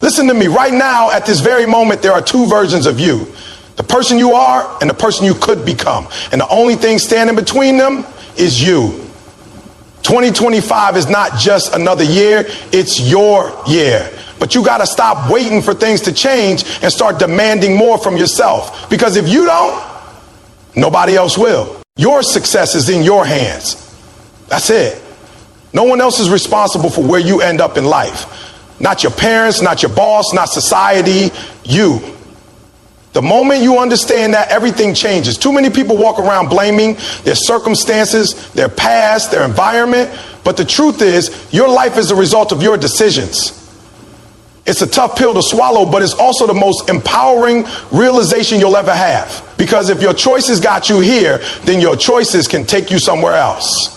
Listen to me. Right now, at this very moment, there are two versions of you. The person you are and the person you could become. And the only thing standing between them is you. 2025 is not just another year, it's your year. But you got to stop waiting for things to change and start demanding more from yourself. Because if you don't, nobody else will. Your success is in your hands. That's it. No one else is responsible for where you end up in life. Not your parents, not your boss, not society, you. The moment you understand that, everything changes. Too many people walk around blaming their circumstances, their past, their environment. But the truth is, your life is a result of your decisions. It's a tough pill to swallow, but it's also the most empowering realization you'll ever have. Because if your choices got you here, then your choices can take you somewhere else.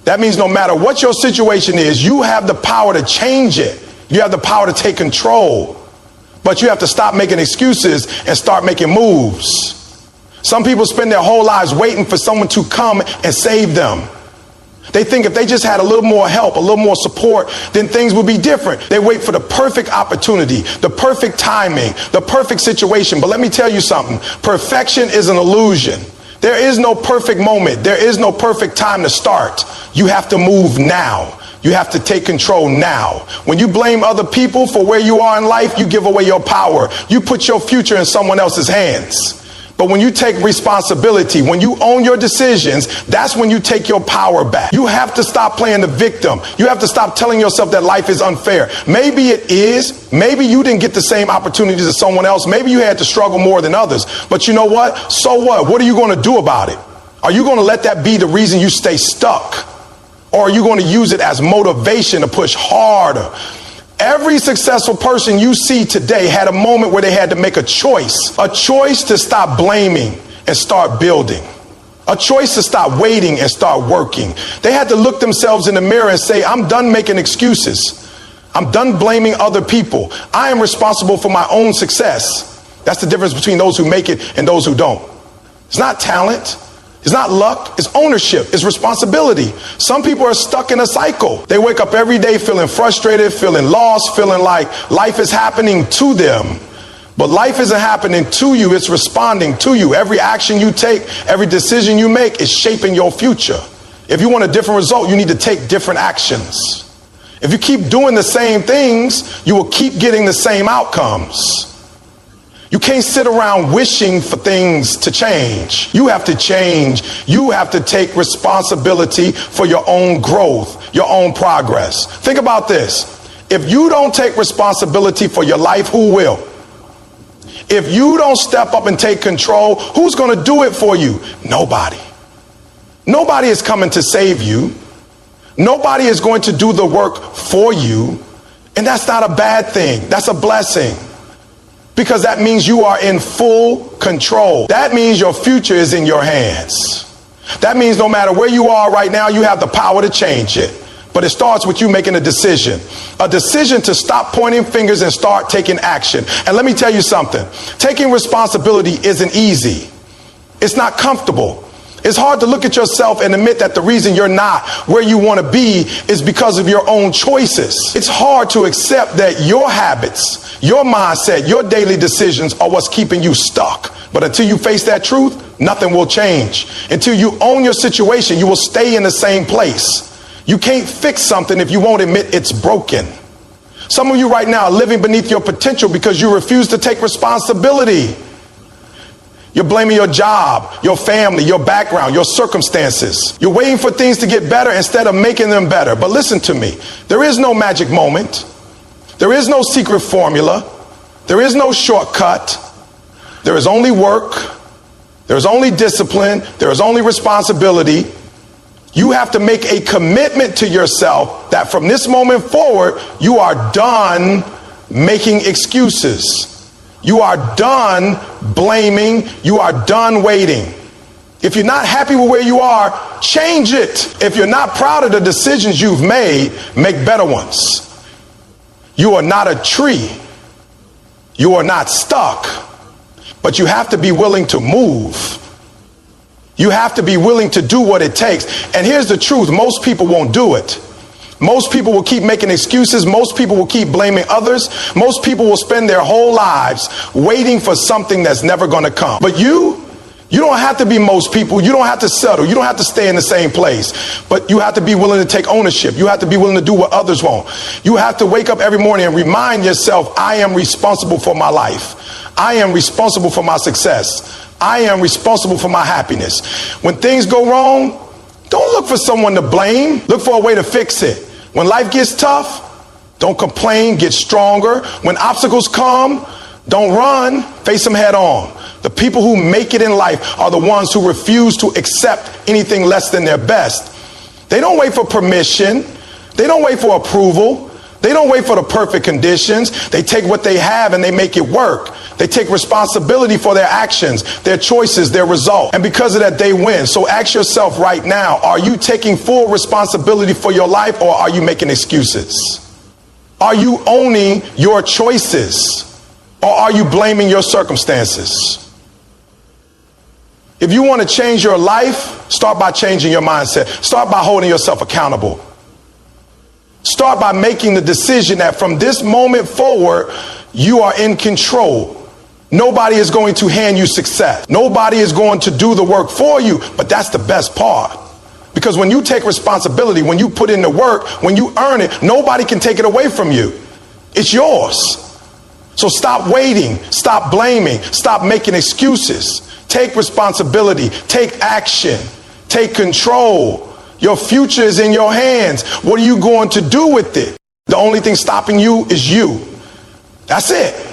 That means no matter what your situation is, you have the power to change it. You have the power to take control. But you have to stop making excuses and start making moves. Some people spend their whole lives waiting for someone to come and save them. They think if they just had a little more help, a little more support, then things would be different. They wait for the perfect opportunity, the perfect timing, the perfect situation. But let me tell you something. Perfection is an illusion. There is no perfect moment. There is no perfect time to start. You have to move now. You have to take control now. When you blame other people for where you are in life, you give away your power. You put your future in someone else's hands. But when you take responsibility, when you own your decisions, that's when you take your power back. You have to stop playing the victim. You have to stop telling yourself that life is unfair. Maybe it is. Maybe you didn't get the same opportunities as someone else. Maybe you had to struggle more than others. But you know what? So what? What are you going to do about it? Are you going to let that be the reason you stay stuck? Or are you going to use it as motivation to push harder? Every successful person you see today had a moment where they had to make a choice to stop blaming and start building, a choice to stop waiting and start working. They had to look themselves in the mirror and say, I'm done making excuses. I'm done blaming other people. I am responsible for my own success. That's the difference between those who make it and those who don't. It's not talent. It's not luck, it's ownership, it's responsibility. Some people are stuck in a cycle. They wake up every day feeling frustrated, feeling lost, feeling like life is happening to them. But life isn't happening to you, it's responding to you. Every action you take, every decision you make is shaping your future. If you want a different result, you need to take different actions. If you keep doing the same things, you will keep getting the same outcomes. You can't sit around wishing for things to change. You have to change. You have to take responsibility for your own growth, your own progress. Think about this. If you don't take responsibility for your life, who will? If you don't step up and take control, who's going to do it for you? Nobody. Nobody is coming to save you. Nobody is going to do the work for you. And that's not a bad thing. That's a blessing. Because that means you are in full control. That means your future is in your hands. That means no matter where you are right now, you have the power to change it. But it starts with you making a decision to stop pointing fingers and start taking action. And let me tell you something. Taking responsibility isn't easy. It's not comfortable. It's hard to look at yourself and admit that the reason you're not where you want to be is because of your own choices. It's hard to accept that your habits, your mindset, your daily decisions are what's keeping you stuck. But until you face that truth, nothing will change. Until you own your situation, you will stay in the same place. You can't fix something if you won't admit it's broken. Some of you right now are living beneath your potential because you refuse to take responsibility. You're blaming your job, your family, your background, your circumstances. You're waiting for things to get better instead of making them better. But listen to me. There is no magic moment. There is no secret formula. There is no shortcut. There is only work. There is only discipline. There is only responsibility. You have to make a commitment to yourself that from this moment forward, you are done making excuses. You are done blaming. You are done waiting. If you're not happy with where you are, change it. If you're not proud of the decisions you've made, make better ones. You are not a tree. You are not stuck. But you have to be willing to move. You have to be willing to do what it takes. And here's the truth. Most people won't do it. Most people will keep making excuses. Most people will keep blaming others. Most people will spend their whole lives waiting for something that's never going to come. But you don't have to be most people. You don't have to settle. You don't have to stay in the same place. But you have to be willing to take ownership. You have to be willing to do what others won't. You have to wake up every morning and remind yourself, I am responsible for my life. I am responsible for my success. I am responsible for my happiness. When things go wrong, don't look for someone to blame. Look for a way to fix it. When life gets tough, don't complain, get stronger. When obstacles come, don't run, face them head on. The people who make it in life are the ones who refuse to accept anything less than their best. They don't wait for permission. They don't wait for approval. They don't wait for the perfect conditions. They take what they have and they make it work. They take responsibility for their actions, their choices, their result. And because of that, they win. So ask yourself right now, are you taking full responsibility for your life, or are you making excuses? Are you owning your choices, or are you blaming your circumstances? If you want to change your life, start by changing your mindset. Start by holding yourself accountable. Start by making the decision that from this moment forward, you are in control. Nobody is going to hand you success. Nobody is going to do the work for you, but that's the best part. Because when you take responsibility, when you put in the work, when you earn it, nobody can take it away from you. It's yours. So stop waiting, stop blaming, stop making excuses. Take responsibility, take action, take control. Your future is in your hands. What are you going to do with it? The only thing stopping you is you. That's it.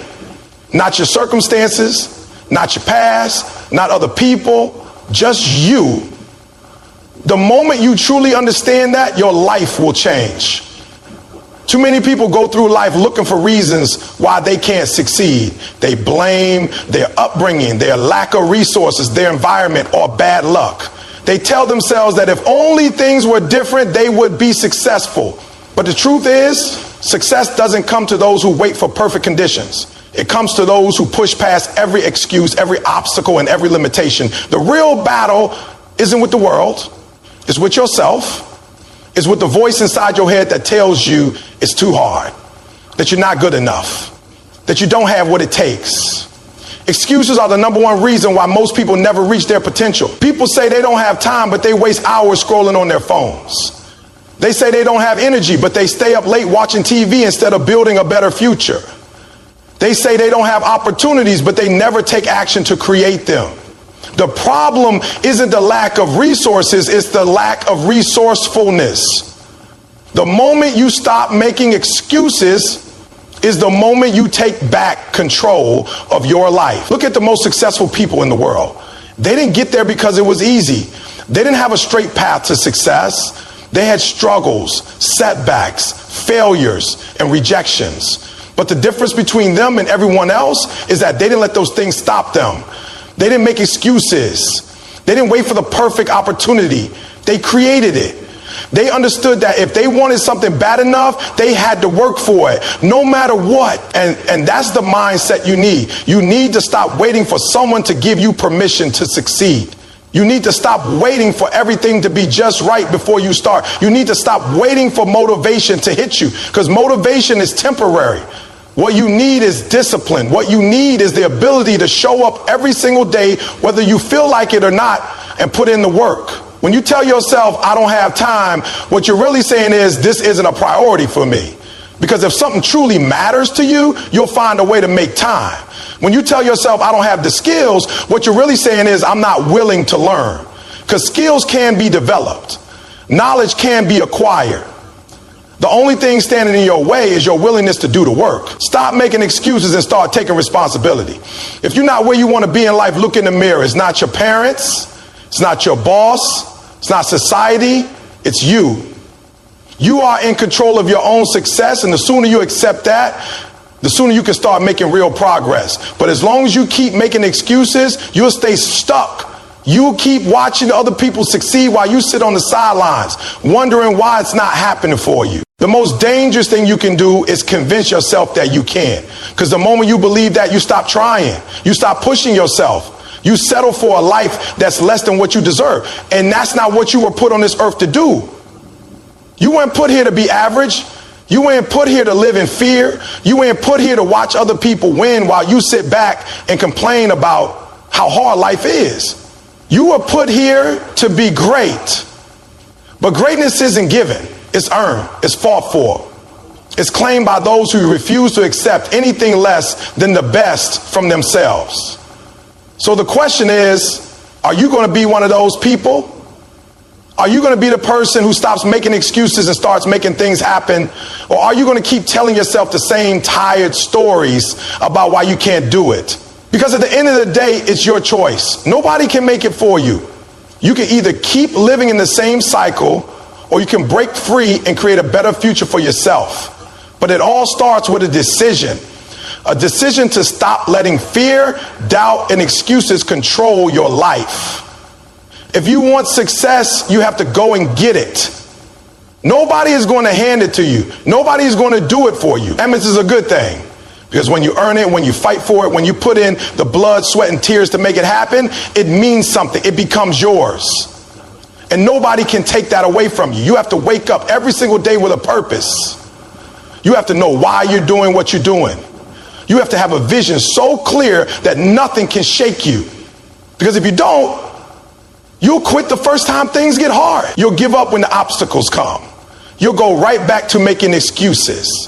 Not your circumstances, not your past, not other people, just you. The moment you truly understand that, your life will change. Too many people go through life looking for reasons why they can't succeed. They blame their upbringing, their lack of resources, their environment, or bad luck. They tell themselves that if only things were different, they would be successful. But the truth is, success doesn't come to those who wait for perfect conditions. It comes to those who push past every excuse, every obstacle, and every limitation. The real battle isn't with the world. It's with yourself. It's with the voice inside your head that tells you it's too hard, that you're not good enough, that you don't have what it takes. Excuses are the number one reason why most people never reach their potential. People say they don't have time, but they waste hours scrolling on their phones. They say they don't have energy, but they stay up late watching TV instead of building a better future. They say they don't have opportunities, but they never take action to create them. The problem isn't the lack of resources, it's the lack of resourcefulness. The moment you stop making excuses is the moment you take back control of your life. Look at the most successful people in the world. They didn't get there because it was easy. They didn't have a straight path to success. They had struggles, setbacks, failures, and rejections. But the difference between them and everyone else is that they didn't let those things stop them. They didn't make excuses. They didn't wait for the perfect opportunity. They created it. They understood that if they wanted something bad enough, they had to work for it, no matter what. And that's the mindset you need. You need to stop waiting for someone to give you permission to succeed. You need to stop waiting for everything to be just right before you start. You need to stop waiting for motivation to hit you, because motivation is temporary. What you need is discipline. What you need is the ability to show up every single day, whether you feel like it or not, and put in the work. When you tell yourself, I don't have time, what you're really saying is, this isn't a priority for me. Because if something truly matters to you, you'll find a way to make time. When you tell yourself, I don't have the skills, what you're really saying is, I'm not willing to learn. Because skills can be developed. Knowledge can be acquired. The only thing standing in your way is your willingness to do the work. Stop making excuses and start taking responsibility. If you're not where you want to be in life, look in the mirror. It's not your parents. It's not your boss. It's not society. It's you. You are in control of your own success, and the sooner you accept that, the sooner you can start making real progress. But as long as you keep making excuses, you'll stay stuck. You'll keep watching other people succeed while you sit on the sidelines, wondering why it's not happening for you. The most dangerous thing you can do is convince yourself that you can. Because the moment you believe that, you stop trying. You stop pushing yourself. You settle for a life that's less than what you deserve. And that's not what you were put on this earth to do. You weren't put here to be average. You weren't put here to live in fear. You weren't put here to watch other people win while you sit back and complain about how hard life is. You were put here to be great. But greatness isn't given. It's earned. It's fought for. It's claimed by those who refuse to accept anything less than the best from themselves. So the question is, are you going to be one of those people? Are you going to be the person who stops making excuses and starts making things happen? Or are you going to keep telling yourself the same tired stories about why you can't do it? Because at the end of the day, it's your choice. Nobody can make it for you. You can either keep living in the same cycle, or you can break free and create a better future for yourself. But it all starts with a decision to stop letting fear, doubt, and excuses control your life. If you want success, you have to go and get it. Nobody is going to hand it to you. Nobody is going to do it for you. And this is a good thing, because when you earn it, when you fight for it, when you put in the blood, sweat, and tears to make it happen, it means something. It becomes yours. And nobody can take that away from you. You have to wake up every single day with a purpose. You have to know why you're doing what you're doing. You have to have a vision so clear that nothing can shake you. Because if you don't, you'll quit the first time things get hard. You'll give up when the obstacles come. You'll go right back to making excuses.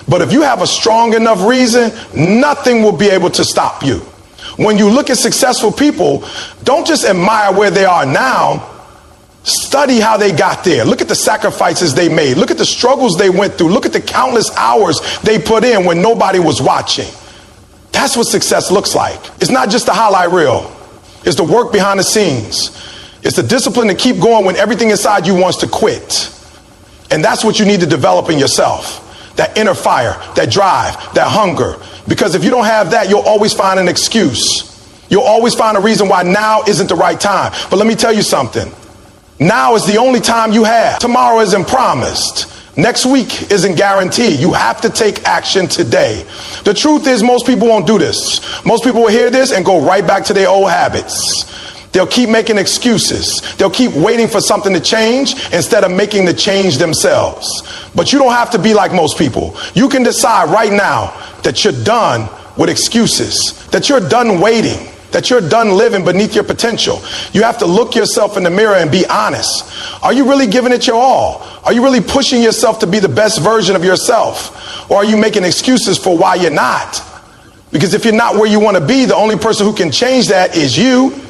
But if you have a strong enough reason, nothing will be able to stop you. When you look at successful people, don't just admire where they are now. Study how they got there. Look at the sacrifices they made. Look at the struggles they went through. Look at the countless hours they put in when nobody was watching. That's what success looks like. It's not just the highlight reel. It's the work behind the scenes. It's the discipline to keep going when everything inside you wants to quit. And that's what you need to develop in yourself. That inner fire, that drive, that hunger. Because if you don't have that, you'll always find an excuse. You'll always find a reason why now isn't the right time. But let me tell you something. Now is the only time you have. Tomorrow isn't promised. Next week isn't guaranteed. You have to take action today. The truth is, most people won't do this. Most people will hear this and go right back to their old habits. They'll keep making excuses. They'll keep waiting for something to change instead of making the change themselves. But you don't have to be like most people. You can decide right now that you're done with excuses, that you're done waiting, that you're done living beneath your potential. You have to look yourself in the mirror and be honest. Are you really giving it your all? Are you really pushing yourself to be the best version of yourself? Or are you making excuses for why you're not? Because if you're not where you want to be, the only person who can change that is you.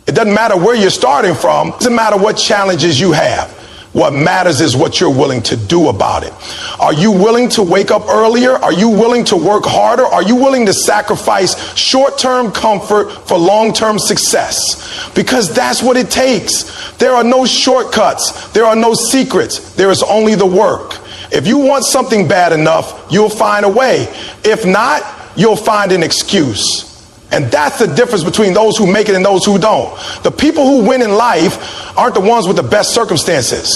It doesn't matter where you're starting from. It doesn't matter what challenges you have. What matters is what you're willing to do about it. Are you willing to wake up earlier? Are you willing to work harder? Are you willing to sacrifice short-term comfort for long-term success? Because that's what it takes. There are no shortcuts. There are no secrets. There is only the work. If you want something bad enough, you'll find a way. If not, you'll find an excuse. And that's the difference between those who make it and those who don't. The people who win in life aren't the ones with the best circumstances.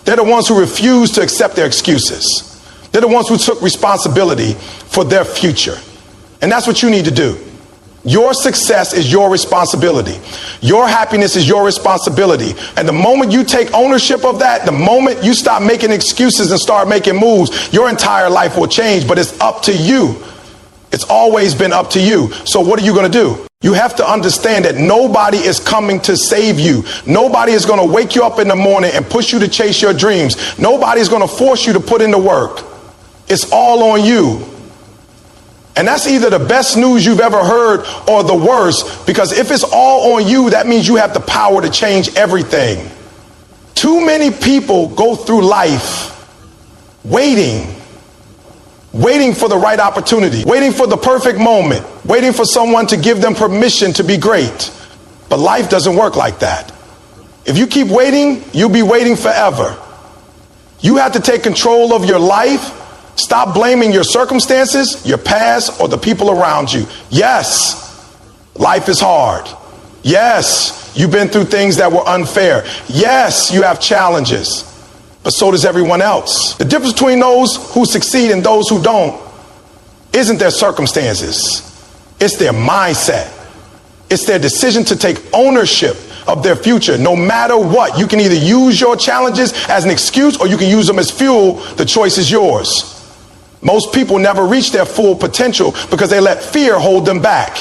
They're the ones who refuse to accept their excuses. They're the ones who took responsibility for their future. And that's what you need to do. Your success is your responsibility. Your happiness is your responsibility. And the moment you take ownership of that, the moment you stop making excuses and start making moves, your entire life will change. But it's up to you. It's always been up to you. So what are you going to do? You have to understand that nobody is coming to save you. Nobody is going to wake you up in the morning and push you to chase your dreams. Nobody is going to force you to put in the work. It's all on you. And that's either the best news you've ever heard or the worst, because if it's all on you, that means you have the power to change everything. Too many people go through life waiting for the right opportunity, waiting for the perfect moment, waiting for someone to give them permission to be great. But life doesn't work like that. If you keep waiting, you'll be waiting forever. You have to take control of your life. Stop blaming your circumstances, your past, or the people around you. Yes, life is hard. Yes, you've been through things that were unfair. Yes, you have challenges. But so does everyone else. The difference between those who succeed and those who don't isn't their circumstances. It's their mindset. It's their decision to take ownership of their future. No matter what, you can either use your challenges as an excuse or you can use them as fuel. The choice is yours. Most people never reach their full potential because they let fear hold them back.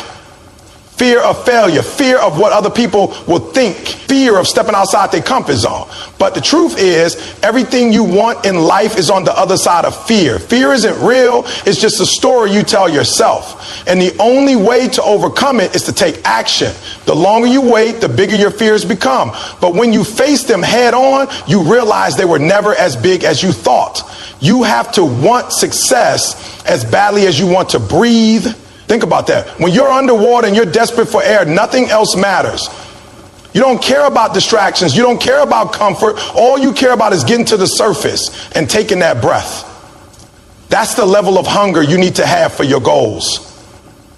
Fear of failure, fear of what other people will think, fear of stepping outside their comfort zone. But the truth is, everything you want in life is on the other side of fear. Fear isn't real, it's just a story you tell yourself. And the only way to overcome it is to take action. The longer you wait, the bigger your fears become. But when you face them head on, you realize they were never as big as you thought. You have to want success as badly as you want to breathe. Think about that. When you're underwater and you're desperate for air, nothing else matters. You don't care about distractions. You don't care about comfort. All you care about is getting to the surface and taking that breath. That's the level of hunger you need to have for your goals.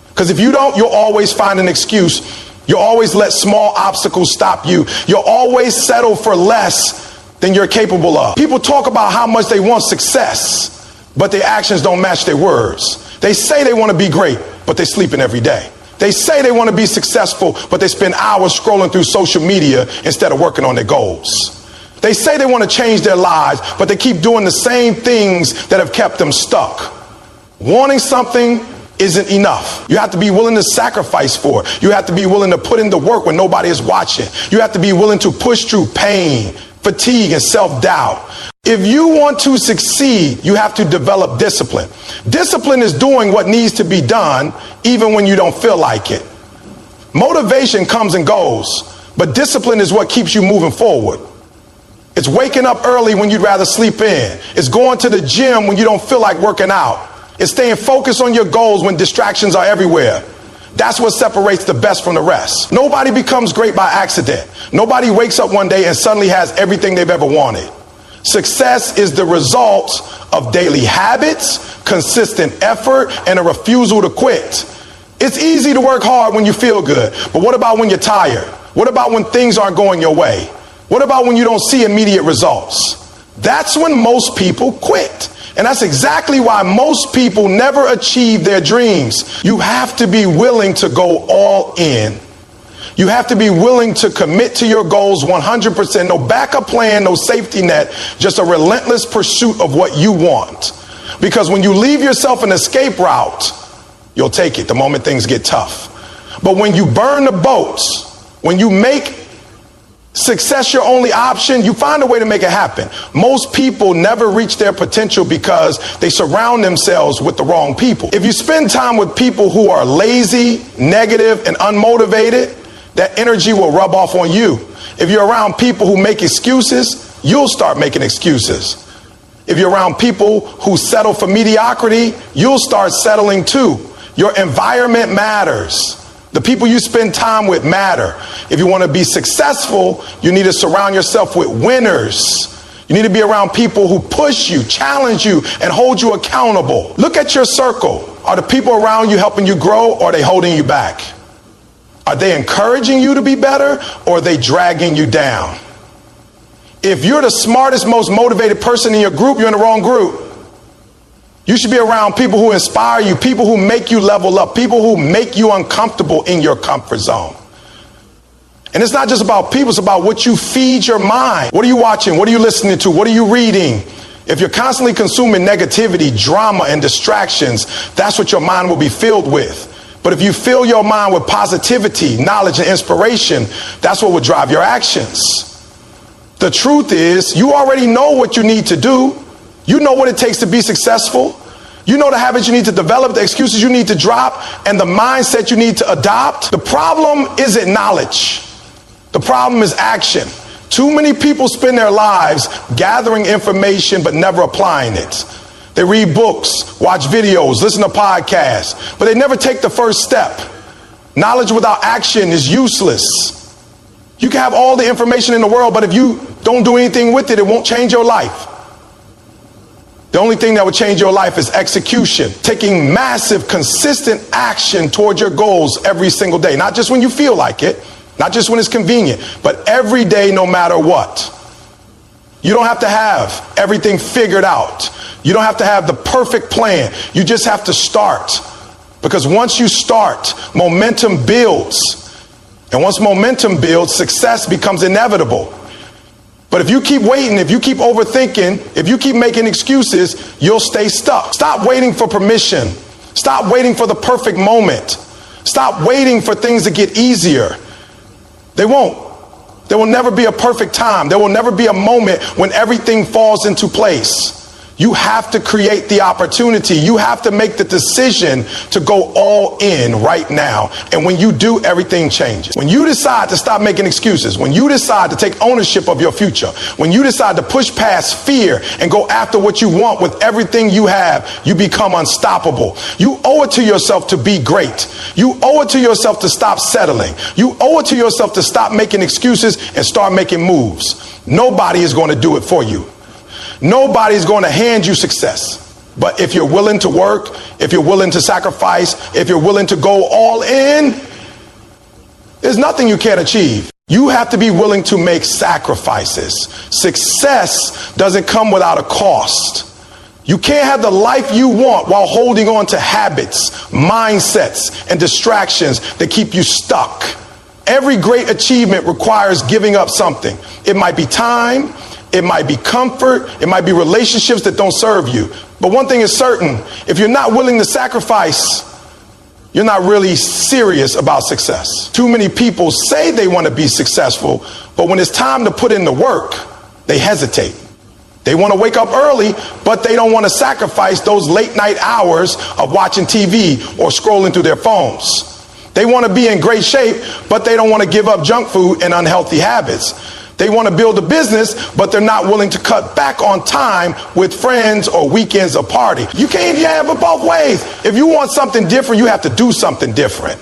Because if you don't, you'll always find an excuse. You'll always let small obstacles stop you. You'll always settle for less than you're capable of. People talk about how much they want success, but their actions don't match their words. They say they want to be great, but they're sleeping every day. They say they want to be successful, but they spend hours scrolling through social media instead of working on their goals. They say they want to change their lives, but they keep doing the same things that have kept them stuck. Wanting something isn't enough. You have to be willing to sacrifice for it. You have to be willing to put in the work when nobody is watching. You have to be willing to push through pain, fatigue, and self-doubt. If you want to succeed, you have to develop discipline. Discipline is doing what needs to be done even when you don't feel like it. Motivation comes and goes, but discipline is what keeps you moving forward. It's waking up early when you'd rather sleep in. It's going to the gym when you don't feel like working out. It's staying focused on your goals when distractions are everywhere. That's what separates the best from the rest. Nobody becomes great by accident. Nobody wakes up one day and suddenly has everything they've ever wanted. Success is the result of daily habits, consistent effort, and a refusal to quit. It's easy to work hard when you feel good, but what about when you're tired? What about when things aren't going your way? What about when you don't see immediate results? That's when most people quit. And that's exactly why most people never achieve their dreams. You have to be willing to go all in. You have to be willing to commit to your goals 100%. No backup plan, no safety net, just a relentless pursuit of what you want. Because when you leave yourself an escape route, you'll take it the moment things get tough. But when you burn the boats, when you make success your only option, you find a way to make it happen. Most people never reach their potential because they surround themselves with the wrong people. If you spend time with people who are lazy, negative, and unmotivated, that energy will rub off on you. If you're around people who make excuses, you'll start making excuses. If you're around people who settle for mediocrity, you'll start settling too. Your environment matters. The people you spend time with matter. If you want to be successful, you need to surround yourself with winners. You need to be around people who push you, challenge you, and hold you accountable. Look at your circle. Are the people around you helping you grow, or are they holding you back? Are they encouraging you to be better, or are they dragging you down? If you're the smartest, most motivated person in your group, you're in the wrong group. You should be around people who inspire you, people who make you level up, people who make you uncomfortable in your comfort zone. And it's not just about people, it's about what you feed your mind. What are you watching? What are you listening to? What are you reading? If you're constantly consuming negativity, drama, and distractions, that's what your mind will be filled with. But if you fill your mind with positivity, knowledge, and inspiration, that's what will drive your actions. The truth is, you already know what you need to do. You know what it takes to be successful. You know the habits you need to develop, the excuses you need to drop, and the mindset you need to adopt. The problem isn't knowledge. The problem is action. Too many people spend their lives gathering information but never applying it. They read books, watch videos, listen to podcasts, but they never take the first step. Knowledge without action is useless. You can have all the information in the world, but if you don't do anything with it, it won't change your life. The only thing that will change your life is execution, taking massive, consistent action toward your goals every single day. Not just when you feel like it, not just when it's convenient, but every day, no matter what. You don't have to have everything figured out. You don't have to have the perfect plan. You just have to start. Because once you start, momentum builds. And once momentum builds, success becomes inevitable. But if you keep waiting, if you keep overthinking, if you keep making excuses, you'll stay stuck. Stop waiting for permission. Stop waiting for the perfect moment. Stop waiting for things to get easier. They won't. There will never be a perfect time. There will never be a moment when everything falls into place. You have to create the opportunity. You have to make the decision to go all in right now. And when you do, everything changes. When you decide to stop making excuses, when you decide to take ownership of your future, when you decide to push past fear and go after what you want with everything you have, you become unstoppable. You owe it to yourself to be great. You owe it to yourself to stop settling. You owe it to yourself to stop making excuses and start making moves. Nobody is going to do it for you. Nobody's going to hand you success. But if you're willing to work, if you're willing to sacrifice, if you're willing to go all in, there's nothing you can't achieve. You have to be willing to make sacrifices. Success doesn't come without a cost. You can't have the life you want while holding on to habits, mindsets, and distractions that keep you stuck. Every great achievement requires giving up something. It might be time. It might be comfort. It might be relationships that don't serve you. But one thing is certain, if you're not willing to sacrifice, you're not really serious about success. Too many people say they want to be successful, but when it's time to put in the work, they hesitate. They want to wake up early, but they don't want to sacrifice those late night hours of watching TV or scrolling through their phones. They want to be in great shape, but they don't want to give up junk food and unhealthy habits. They want to build a business, but they're not willing to cut back on time with friends or weekends or party. You can't have it both ways. If you want something different, you have to do something different.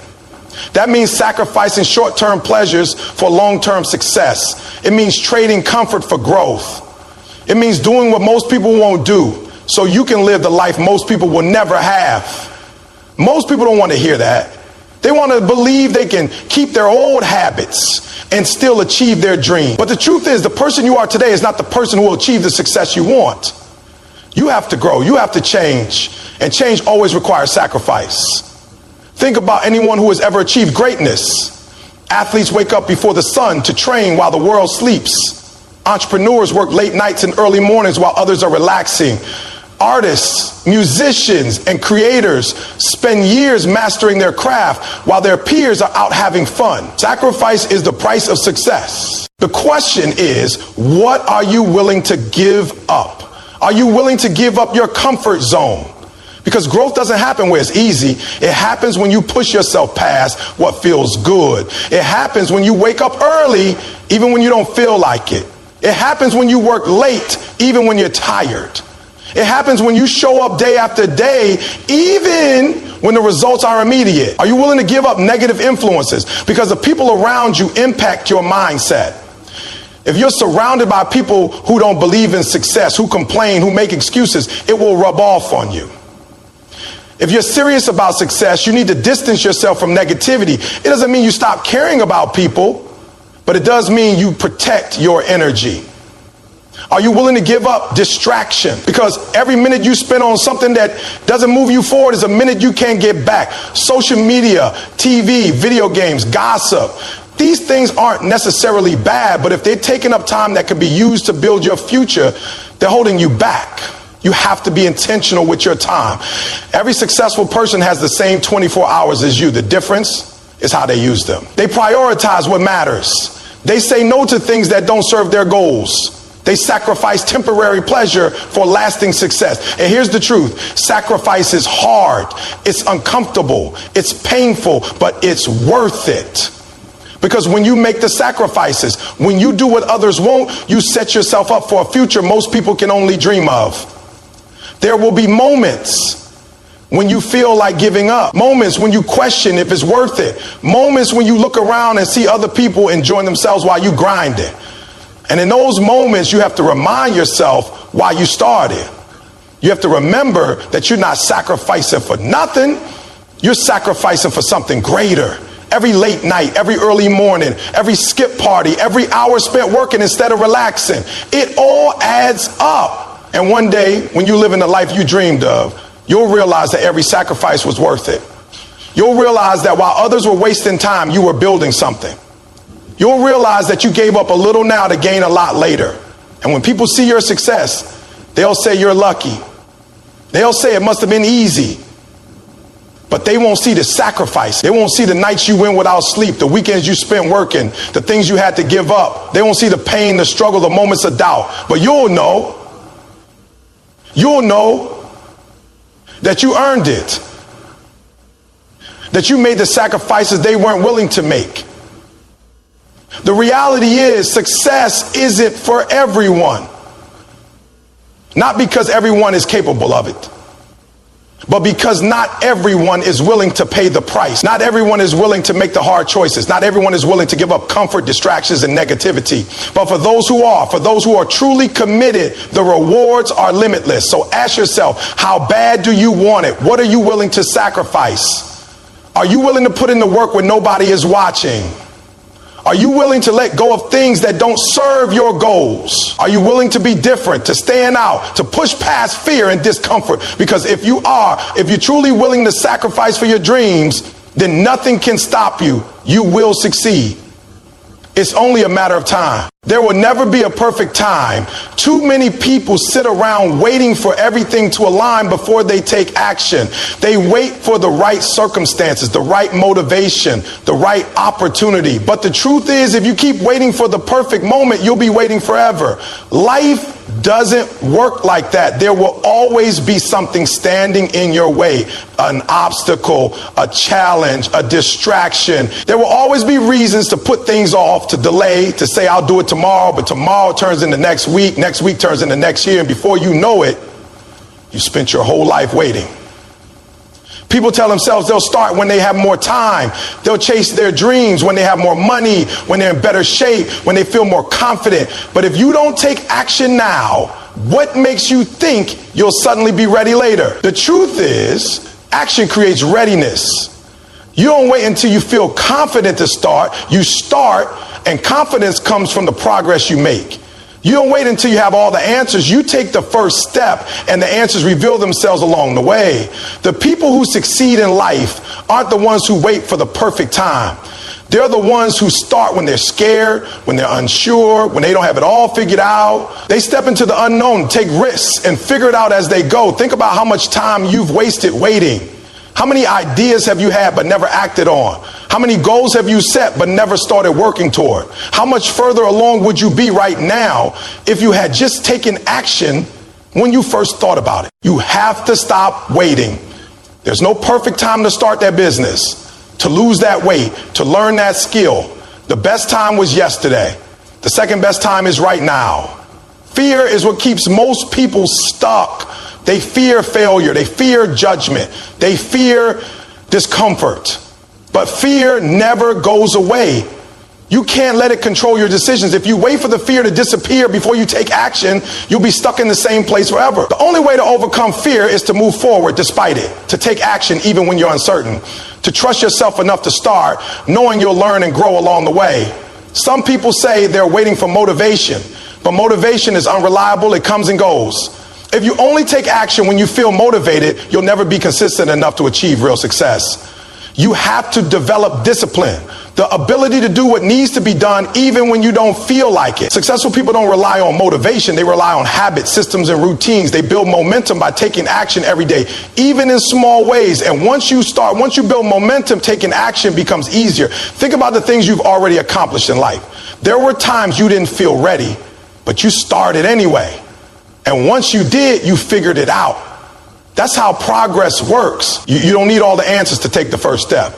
That means sacrificing short-term pleasures for long-term success. It means trading comfort for growth. It means doing what most people won't do so you can live the life most people will never have. Most people don't want to hear that. They want to believe they can keep their old habits and still achieve their dream. But the truth is, the person you are today is not the person who will achieve the success you want. You have to grow. You have to change. And change always requires sacrifice. Think about anyone who has ever achieved greatness. Athletes wake up before the sun to train while the world sleeps. Entrepreneurs work late nights and early mornings while others are relaxing. Artists, musicians, and creators spend years mastering their craft while their peers are out having fun. Sacrifice is the price of success. The question is, what are you willing to give up? Are you willing to give up your comfort zone? Because growth doesn't happen where it's easy. It happens when you push yourself past what feels good. It happens when you wake up early, even when you don't feel like it. It happens when you work late, even when you're tired. It happens when you show up day after day, even when the results are immediate. Are you willing to give up negative influences? Because the people around you impact your mindset. If you're surrounded by people who don't believe in success, who complain, who make excuses, it will rub off on you. If you're serious about success, you need to distance yourself from negativity. It doesn't mean you stop caring about people, but it does mean you protect your energy. Are you willing to give up distraction? Because every minute you spend on something that doesn't move you forward is a minute you can't get back. Social media, TV, video games, gossip. These things aren't necessarily bad, but if they're taking up time that could be used to build your future, they're holding you back. You have to be intentional with your time. Every successful person has the same 24 hours as you. The difference is how they use them. They prioritize what matters. They say no to things that don't serve their goals. They sacrifice temporary pleasure for lasting success. And here's the truth. Sacrifice is hard. It's uncomfortable. It's painful, but it's worth it. Because when you make the sacrifices, when you do what others won't, you set yourself up for a future most people can only dream of. There will be moments when you feel like giving up. Moments when you question if it's worth it. Moments when you look around and see other people enjoying themselves while you grind it. And in those moments, you have to remind yourself why you started. You have to remember that you're not sacrificing for nothing. You're sacrificing for something greater. Every late night, every early morning, every skip party, every hour spent working instead of relaxing. It all adds up. And one day, when you live in the life you dreamed of, you'll realize that every sacrifice was worth it. You'll realize that while others were wasting time, you were building something. You'll realize that you gave up a little now to gain a lot later. And when people see your success, they'll say you're lucky. They'll say it must have been easy. But they won't see the sacrifice. They won't see the nights you went without sleep, the weekends you spent working, the things you had to give up. They won't see the pain, the struggle, the moments of doubt. But you'll know that you earned it. That you made the sacrifices they weren't willing to make. The reality is, success isn't for everyone. Not because everyone is capable of it, but because not everyone is willing to pay the price. Not everyone is willing to make the hard choices. Not everyone is willing to give up comfort, distractions, and negativity. But for those who are truly committed, the rewards are limitless. So ask yourself, how bad do you want it? What are you willing to sacrifice? Are you willing to put in the work when nobody is watching? Are you willing to let go of things that don't serve your goals? Are you willing to be different, to stand out, to push past fear and discomfort? Because if you're truly willing to sacrifice for your dreams, then nothing can stop you. You will succeed. It's only a matter of time. There will never be a perfect time. Too many people sit around waiting for everything to align before they take action. They wait for the right circumstances, the right motivation, the right opportunity. But the truth is, if you keep waiting for the perfect moment, you'll be waiting forever. Life doesn't work like that. There will always be something standing in your way, an obstacle, a challenge, a distraction. There will always be reasons to put things off, to delay, to say I'll do it tomorrow, but tomorrow turns into next week turns into next year, and before you know it, you spent your whole life waiting. People tell themselves they'll start when they have more time. They'll chase their dreams when they have more money, when they're in better shape, when they feel more confident. But if you don't take action now, what makes you think you'll suddenly be ready later? The truth is, action creates readiness. You don't wait until you feel confident to start. You start, and confidence comes from the progress you make. You don't wait until you have all the answers. You take the first step, and the answers reveal themselves along the way. The people who succeed in life aren't the ones who wait for the perfect time. They're the ones who start when they're scared, when they're unsure, when they don't have it all figured out. They step into the unknown, take risks, and figure it out as they go. Think about how much time you've wasted waiting. How many ideas have you had but never acted on? How many goals have you set but never started working toward? How much further along would you be right now if you had just taken action when you first thought about it? You have to stop waiting. There's no perfect time to start that business, to lose that weight, to learn that skill. The best time was yesterday. The second best time is right now. Fear is what keeps most people stuck. They fear failure. They fear judgment. They fear discomfort. But fear never goes away. You can't let it control your decisions. If you wait for the fear to disappear before you take action, you'll be stuck in the same place forever. The only way to overcome fear is to move forward despite it, to take action even when you're uncertain, to trust yourself enough to start, knowing you'll learn and grow along the way. Some people say they're waiting for motivation, but motivation is unreliable. It comes and goes. If you only take action when you feel motivated, you'll never be consistent enough to achieve real success. You have to develop discipline, the ability to do what needs to be done even when you don't feel like it. Successful people don't rely on motivation. They rely on habits, systems, and routines. They build momentum by taking action every day, even in small ways. And once you build momentum, taking action becomes easier. Think about the things you've already accomplished in life. There were times you didn't feel ready, but you started anyway. And once you did, you figured it out. That's how progress works. You don't need all the answers to take the first step.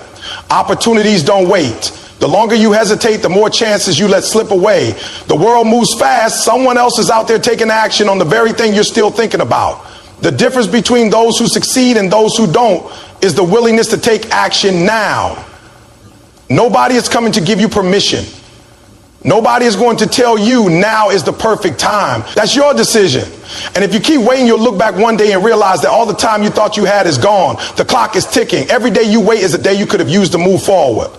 Opportunities don't wait. The longer you hesitate, the more chances you let slip away. The world moves fast. Someone else is out there taking action on the very thing you're still thinking about. The difference between those who succeed and those who don't is the willingness to take action now. Nobody is coming to give you permission. Nobody is going to tell you now is the perfect time. That's your decision. And if you keep waiting, you'll look back one day and realize that all the time you thought you had is gone. The clock is ticking. Every day you wait is a day you could have used to move forward.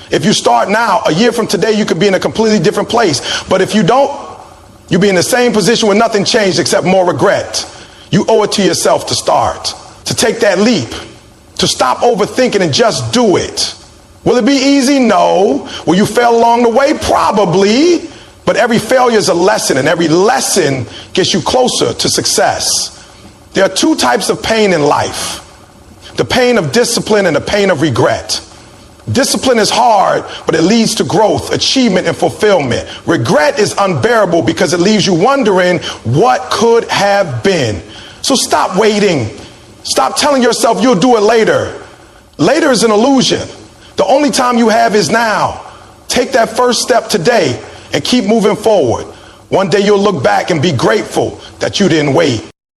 If you start now, a year from today, you could be in a completely different place. But if you don't, you'll be in the same position where nothing changed except more regret. You owe it to yourself to start, to take that leap. to stop overthinking and just do it. Will it be easy? No. Will you fail along the way? Probably. But every failure is a lesson, and every lesson gets you closer to success. There are two types of pain in life: the pain of discipline and the pain of regret. Discipline is hard, but it leads to growth, achievement, and fulfillment. Regret is unbearable because it leaves you wondering what could have been. So stop waiting. Stop telling yourself you'll do it later. Later is an illusion. The only time you have is now. Take that first step today and keep moving forward. One day you'll look back and be grateful that you didn't wait.